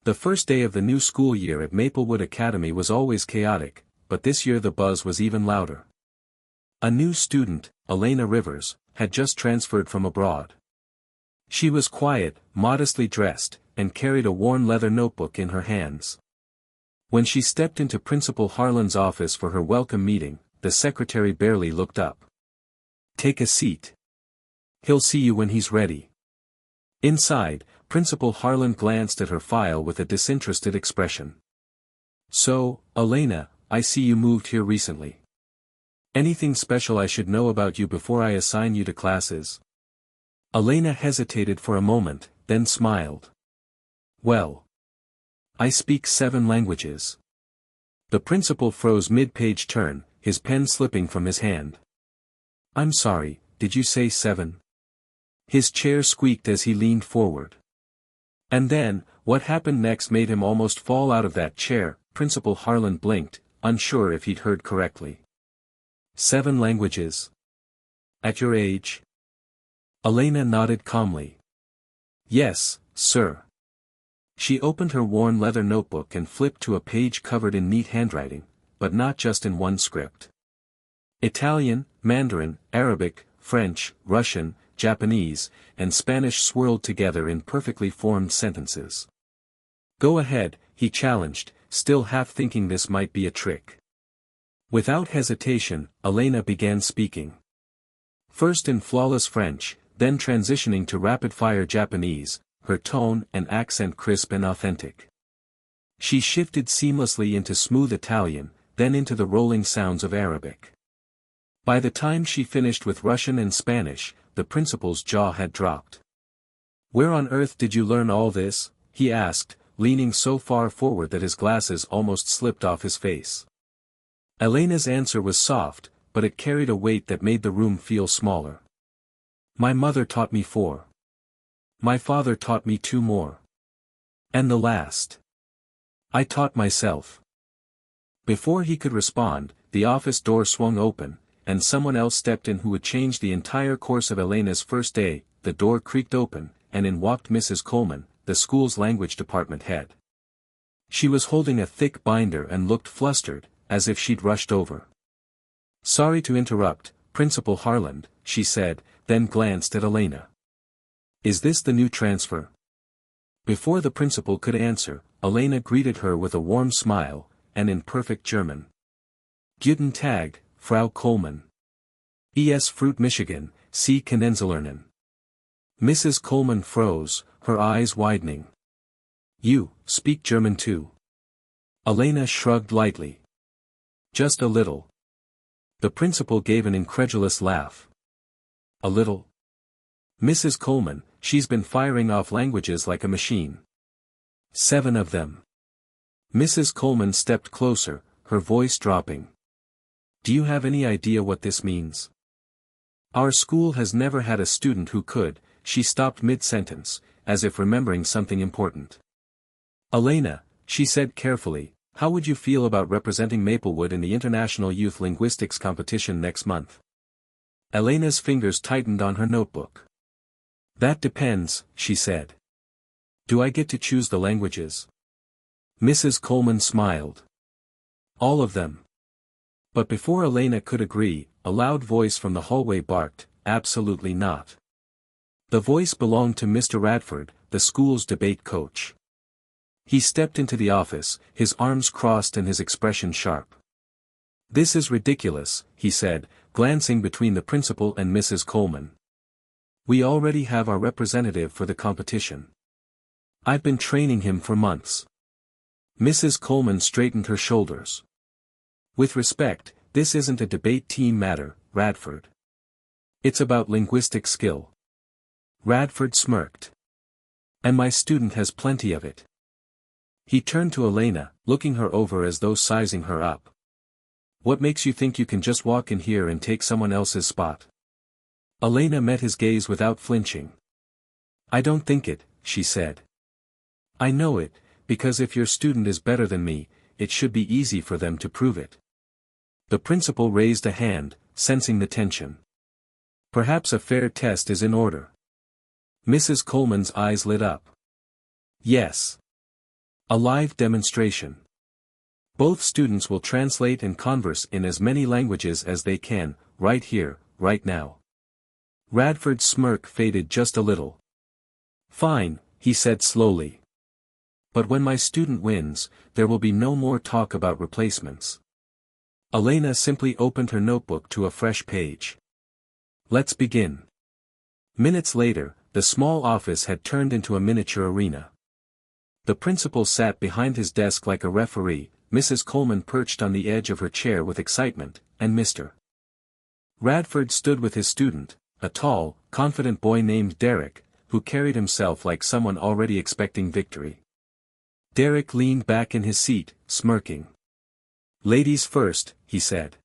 The first day of the new school year at Maplewood Academy was always chaotic, but this year the buzz was even louder. A new student, Elena Rivers, had just transferred from abroad. She was quiet, modestly dressed, and carried a worn leather notebook in her hands. When she stepped into Principal Harlan's office for her welcome meeting, the secretary barely looked up. "Take a seat. He'll see you when he's ready." Inside, Principal Harlan glanced at her file with a disinterested expression. "So, Elena, I see you moved here recently. Anything special I should know about you before I assign you to classes?" Elena hesitated for a moment, then smiled. "Well, I speak 7 languages." The principal froze mid-page turn, his pen slipping from his hand. "I'm sorry, did you say 7? His chair squeaked as he leaned forward. And then, what happened next made him almost fall out of that chair. Principal Harlan blinked, unsure if he'd heard correctly. 7 languages? At your age?" Elena nodded calmly. "Yes, sir." She opened her worn leather notebook and flipped to a page covered in neat handwriting, but not just in one script. Italian, Mandarin, Arabic, French, Russian, Japanese, and Spanish swirled together in perfectly formed sentences. "Go ahead," he challenged, still half thinking this might be a trick. Without hesitation, Elena began speaking. First in flawless French, then transitioning to rapid-fire Japanese, her tone and accent crisp and authentic. She shifted seamlessly into smooth Italian, then into the rolling sounds of Arabic. By the time she finished with Russian and Spanish, the principal's jaw had dropped. "Where on earth did you learn all this?" he asked, leaning so far forward that his glasses almost slipped off his face. Elena's answer was soft, but it carried a weight that made the room feel smaller. "My mother taught me 4. My father taught me 2 more. And the last. I taught myself." Before he could respond, the office door swung open, and someone else stepped in who would change the entire course of Elena's first day. The door creaked open, and in walked Mrs. Coleman, the school's language department head. She was holding a thick binder and looked flustered, as if she'd rushed over. "Sorry to interrupt, Principal Harlan," she said, then glanced at Elena. "Is this the new transfer?" Before the principal could answer, Elena greeted her with a warm smile, and in perfect German. "Guten Tag, Frau Coleman. Es Fruit Michigan, Sie Kennenzulernen." Mrs. Coleman froze, her eyes widening. "You speak German too?" Elena shrugged lightly. "Just a little." The principal gave an incredulous laugh. "A little?" "Mrs. Coleman, she's been firing off languages like a machine. 7 of them." Mrs. Coleman stepped closer, her voice dropping. "Do you have any idea what this means? Our school has never had a student who could." She stopped mid-sentence, as if remembering something important. "Elena," she said carefully, "how would you feel about representing Maplewood in the International Youth Linguistics competition next month?" Elena's fingers tightened on her notebook. "That depends," she said. "Do I get to choose the languages?" Mrs. Coleman smiled. "All of them." But before Elena could agree, a loud voice from the hallway barked, "Absolutely not." The voice belonged to Mr. Radford, the school's debate coach. He stepped into the office, his arms crossed and his expression sharp. "This is ridiculous," he said, glancing between the principal and Mrs. Coleman. "We already have our representative for the competition. I've been training him for months." Mrs. Coleman straightened her shoulders. "With respect, this isn't a debate team matter, Radford. It's about linguistic skill." Radford smirked. "And my student has plenty of it." He turned to Elena, looking her over as though sizing her up. "What makes you think you can just walk in here and take someone else's spot?" Elena met his gaze without flinching. "I don't think it," she said. "I know it, because if your student is better than me, it should be easy for them to prove it." The principal raised a hand, sensing the tension. "Perhaps a fair test is in order." Mrs. Coleman's eyes lit up. "Yes. A live demonstration. Both students will translate and converse in as many languages as they can, right here, right now. Radford's smirk faded just a little. Fine, he said slowly. But when my student wins, there will be no more talk about replacements. Elena simply opened her notebook to a fresh page. Let's begin. Minutes later, the small office had turned into a miniature arena. The principal sat behind his desk like a referee, Mrs. Coleman perched on the edge of her chair with excitement, and Mr. Radford stood with his student, a tall, confident boy named Derek, who carried himself like someone already expecting victory. Derek leaned back in his seat, smirking. Ladies first, he said.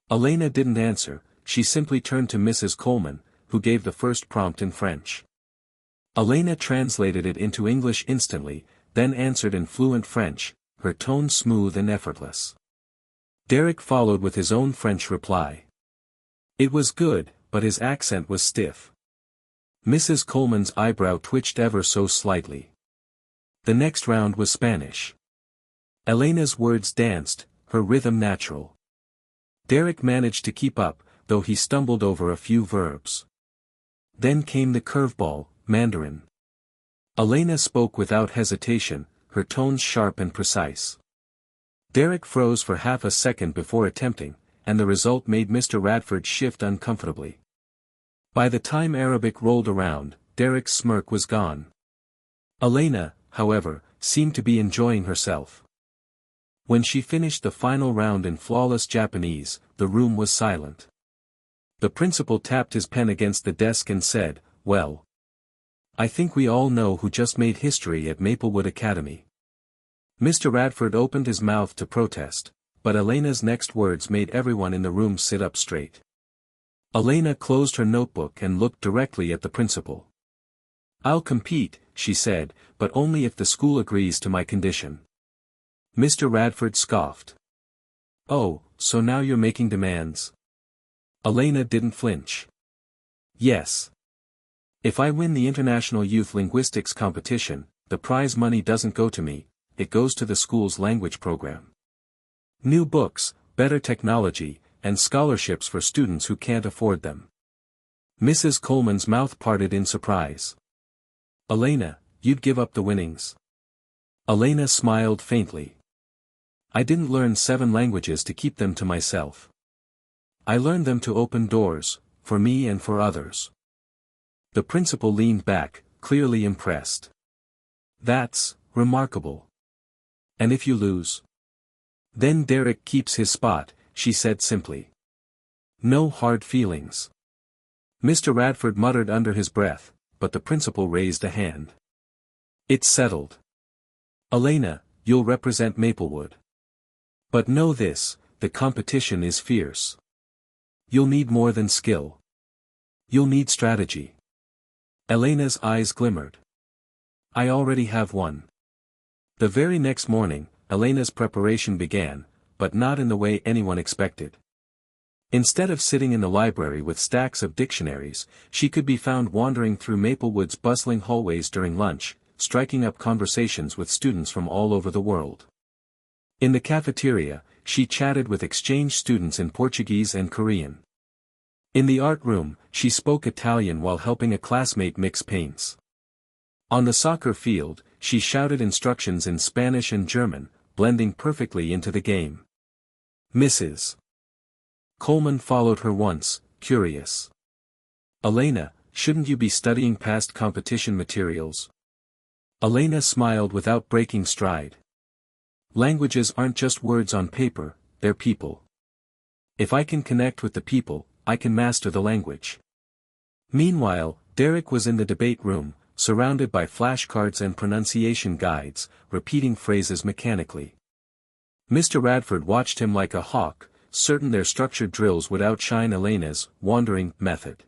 Elena didn't answer, she simply turned to Mrs. Coleman, who gave the first prompt in French. Elena translated it into English instantly, then answered in fluent French, her tone smooth and effortless. Derek followed with his own French reply. It was good, but his accent was stiff. Mrs. Coleman's eyebrow twitched ever so slightly. The next round was Spanish. Elena's words danced, her rhythm natural. Derek managed to keep up, though he stumbled over a few verbs. Then came the curveball, Mandarin. Elena spoke without hesitation, her tones sharp and precise. Derek froze for half a second before attempting, and the result made Mr. Radford shift uncomfortably. By the time Arabic rolled around, Derek's smirk was gone. Elena, however, seemed to be enjoying herself. When she finished the final round in flawless Japanese, the room was silent. The principal tapped his pen against the desk and said, "Well, I think we all know who just made history at Maplewood Academy." Mr. Radford opened his mouth to protest, but Elena's next words made everyone in the room sit up straight. Elena closed her notebook and looked directly at the principal. "I'll compete," she said, "but only if the school agrees to my condition." Mr. Radford scoffed. "Oh, so now you're making demands?" Elena didn't flinch. "Yes. If I win the International Youth Linguistics competition, the prize money doesn't go to me, it goes to the school's language program. New books, better technology, and scholarships for students who can't afford them." Mrs. Coleman's mouth parted in surprise. "Elena, you'd give up the winnings?" Elena smiled faintly. "I didn't learn 7 languages to keep them to myself. I learned them to open doors, for me and for others." The principal leaned back, clearly impressed. "That's remarkable. And if you lose?" "Then Derek keeps his spot," she said simply. "No hard feelings." Mr. Radford muttered under his breath, but the principal raised a hand. "It's settled. Elena, you'll represent Maplewood. But know this, the competition is fierce. You'll need more than skill. You'll need strategy." Elena's eyes glimmered. "I already have one." The very next morning, Elena's preparation began, but not in the way anyone expected. Instead of sitting in the library with stacks of dictionaries, she could be found wandering through Maplewood's bustling hallways during lunch, striking up conversations with students from all over the world. In the cafeteria, she chatted with exchange students in Portuguese and Korean. In the art room, she spoke Italian while helping a classmate mix paints. On the soccer field, she shouted instructions in Spanish and German, blending perfectly into the game. Mrs. Coleman followed her once, curious. "Elena, shouldn't you be studying past competition materials?" Elena smiled without breaking stride. "Languages aren't just words on paper, they're people. If I can connect with the people, I can master the language." Meanwhile, Derek was in the debate room, surrounded by flashcards and pronunciation guides, repeating phrases mechanically. Mr. Radford watched him like a hawk, certain their structured drills would outshine Elena's wandering method.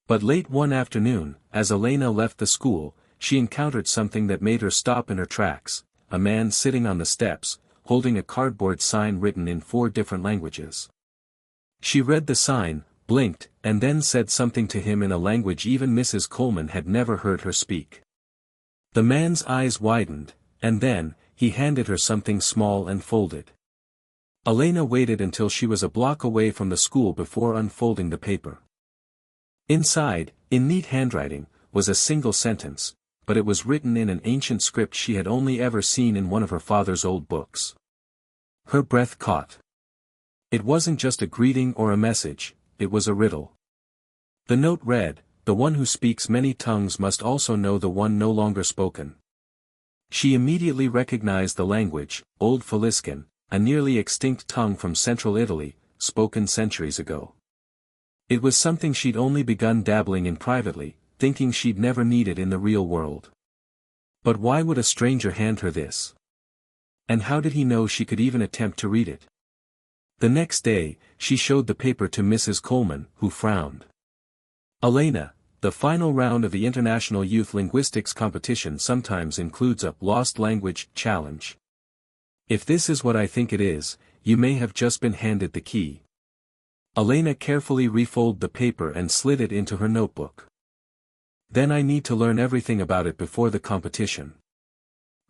But late one afternoon, as Elena left the school, she encountered something that made her stop in her tracks, a man sitting on the steps, holding a cardboard sign written in 4 different languages. She read the sign, blinked, and then said something to him in a language even Mrs. Coleman had never heard her speak. The man's eyes widened, And then, he handed her something small and folded. Elena waited until she was a block away from the school before unfolding the paper. Inside, in neat handwriting, was a single sentence, but it was written in an ancient script she had only ever seen in one of her father's old books. Her breath caught. It wasn't just a greeting or a message, it was a riddle. The note read, "The one who speaks many tongues must also know the one no longer spoken." She immediately recognized the language, Old Faliscan, a nearly extinct tongue from central Italy, spoken centuries ago. It was something she'd only begun dabbling in privately, thinking she'd never need it in the real world. But why would a stranger hand her this? And how did he know she could even attempt to read it? The next day, she showed the paper to Mrs. Coleman, who frowned. "Elena, the final round of the International Youth Linguistics competition sometimes includes a lost language challenge. If this is what I think it is, you may have just been handed the key." Elena carefully refolded the paper and slid it into her notebook. "Then I need to learn everything about it before the competition."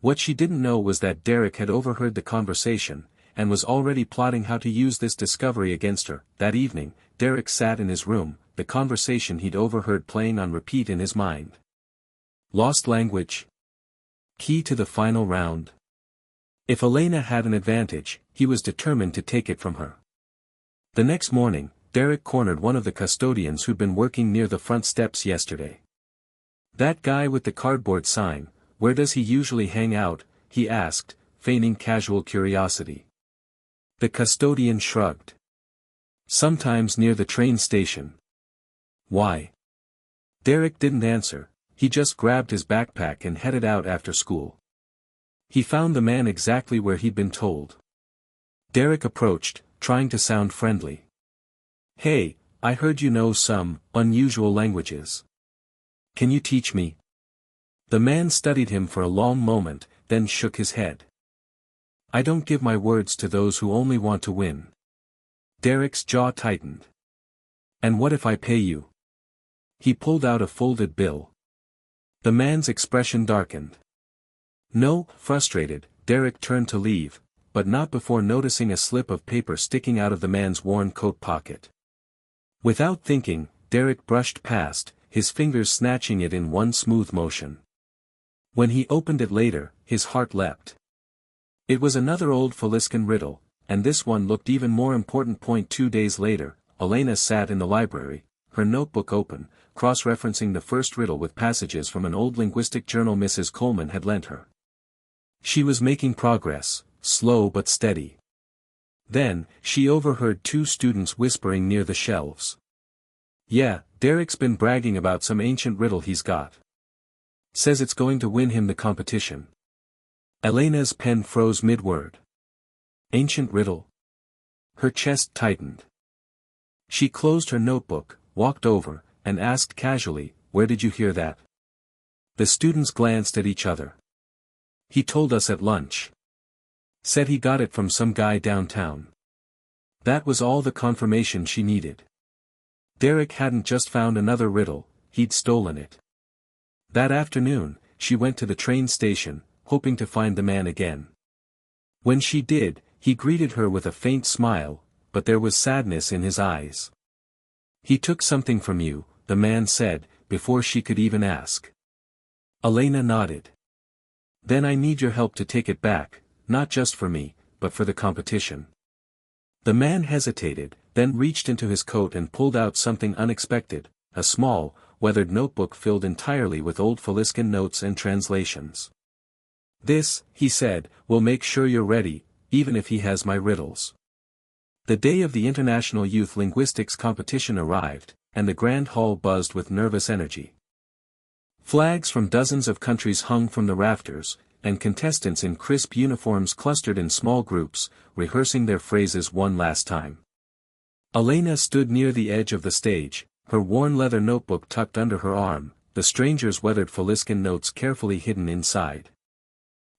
What she didn't know was that Derek had overheard the conversation, and was already plotting how to use this discovery against her. That evening, Derek sat in his room, the conversation he'd overheard playing on repeat in his mind. Lost language. Key to the final round. If Elena had an advantage, he was determined to take it from her. The next morning, Derek cornered one of the custodians who'd been working near the front steps yesterday. "That guy with the cardboard sign, where does he usually hang out?" he asked, feigning casual curiosity. The custodian shrugged. "Sometimes near the train station." "Why?" Derek didn't answer, he just grabbed his backpack and headed out after school. He found the man exactly where he'd been told. Derek approached, trying to sound friendly. "Hey, I heard you know some unusual languages. Can you teach me?" The man studied him for a long moment, then shook his head. "I don't give my words to those who only want to win." Derek's jaw tightened. "And what if I pay you?" He pulled out a folded bill. The man's expression darkened. "No," frustrated, Derek turned to leave, but not before noticing a slip of paper sticking out of the man's worn coat pocket. Without thinking, Derek brushed past, his fingers snatching it in one smooth motion. When he opened it later, his heart leapt. It was another Old Faliscan riddle, and this one looked even more important. 2 days later, Elena sat in the library, her notebook open, cross-referencing the first riddle with passages from an old linguistic journal Mrs. Coleman had lent her. She was making progress, slow but steady. Then, she overheard 2 students whispering near the shelves. "Yeah, Derek's been bragging about some ancient riddle he's got. Says it's going to win him the competition." Elena's pen froze mid-word. Ancient riddle? Her chest tightened. She closed her notebook, walked over, and asked casually, "Where did you hear that?" The students glanced at each other. "He told us at lunch. Said he got it from some guy downtown." That was all the confirmation she needed. Derek hadn't just found another riddle, he'd stolen it. That afternoon, she went to the train station, hoping to find the man again. When she did, he greeted her with a faint smile, but there was sadness in his eyes. "He took something from you," the man said, before she could even ask. Elena nodded. "Then I need your help to take it back, not just for me, but for the competition." The man hesitated, then reached into his coat and pulled out something unexpected, a small, weathered notebook filled entirely with Old Faliscan notes and translations. "This," he said, "will make sure you're ready, even if he has my riddles." The day of the International Youth Linguistics competition arrived, and the grand hall buzzed with nervous energy. Flags from dozens of countries hung from the rafters, and contestants in crisp uniforms clustered in small groups, rehearsing their phrases one last time. Elena stood near the edge of the stage, her worn leather notebook tucked under her arm, the stranger's weathered Faliscan notes carefully hidden inside.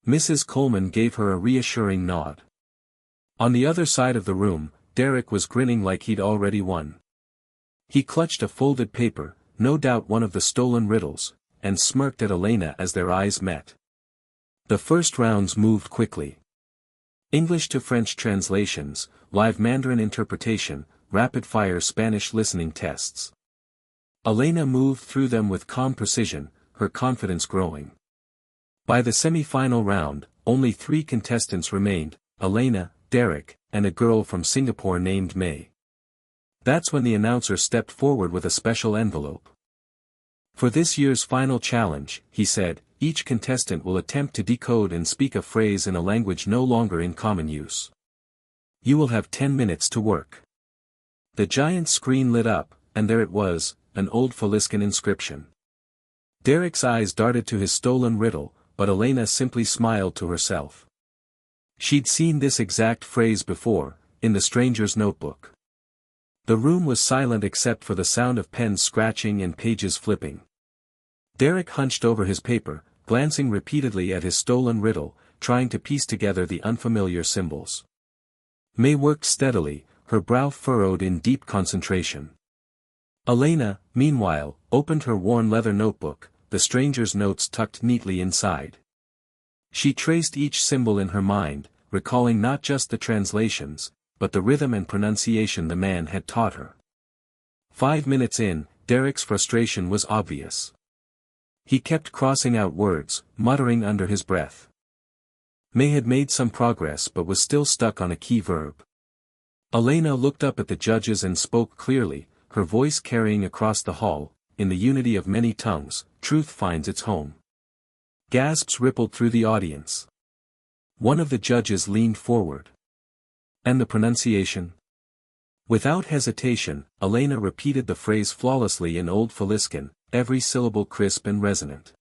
Mrs. Coleman gave her a reassuring nod. On the other side of the room, Derek was grinning like he'd already won. He clutched a folded paper, no doubt one of the stolen riddles, and smirked at Elena as their eyes met. The first rounds moved quickly. English to French translations, live Mandarin interpretation, rapid-fire Spanish listening tests. Elena moved through them with calm precision, her confidence growing. By the semi-final round, only 3 contestants remained, Elena, Derek, and a girl from Singapore named May. That's when the announcer stepped forward with a special envelope. For this year's final challenge, he said, each contestant will attempt to decode and speak a phrase in a language no longer in common use. You will have 10 minutes to work. The giant screen lit up, and there it was, an old Faliscan inscription. Derek's eyes darted to his stolen riddle, but Elena simply smiled to herself. She'd seen this exact phrase before, in the stranger's notebook. The room was silent except for the sound of pens scratching and pages flipping. Derek hunched over his paper, glancing repeatedly at his stolen riddle, trying to piece together the unfamiliar symbols. May worked steadily, her brow furrowed in deep concentration. Elena, meanwhile, opened her worn leather notebook, the stranger's notes tucked neatly inside. She traced each symbol in her mind, recalling not just the translations, but the rhythm and pronunciation the man had taught her. 5 minutes in, Derek's frustration was obvious. He kept crossing out words, muttering under his breath. May had made some progress but was still stuck on a key verb. Elena looked up at the judges and spoke clearly, her voice carrying across the hall, in the unity of many tongues, truth finds its home. Gasps rippled through the audience. One of the judges leaned forward. And the pronunciation? Without hesitation, Elena repeated the phrase flawlessly in Old Faliscan, every syllable crisp and resonant.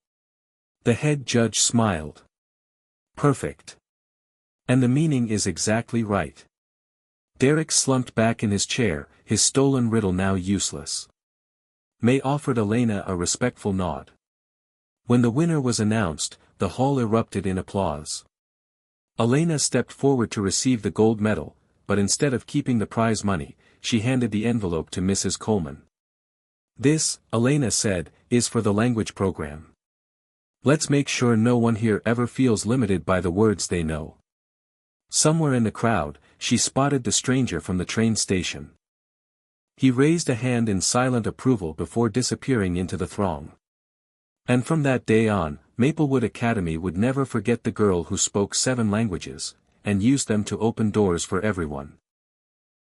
The head judge smiled. Perfect. And the meaning is exactly right. Derek slumped back in his chair, his stolen riddle now useless. May offered Elena a respectful nod. When the winner was announced, the hall erupted in applause. Elena stepped forward to receive the gold medal, but instead of keeping the prize money, she handed the envelope to Mrs. Coleman. This, Elena said, is for the language program. Let's make sure no one here ever feels limited by the words they know. Somewhere in the crowd, she spotted the stranger from the train station. He raised a hand in silent approval before disappearing into the throng. And from that day on, Maplewood Academy would never forget the girl who spoke 7 languages, and used them to open doors for everyone.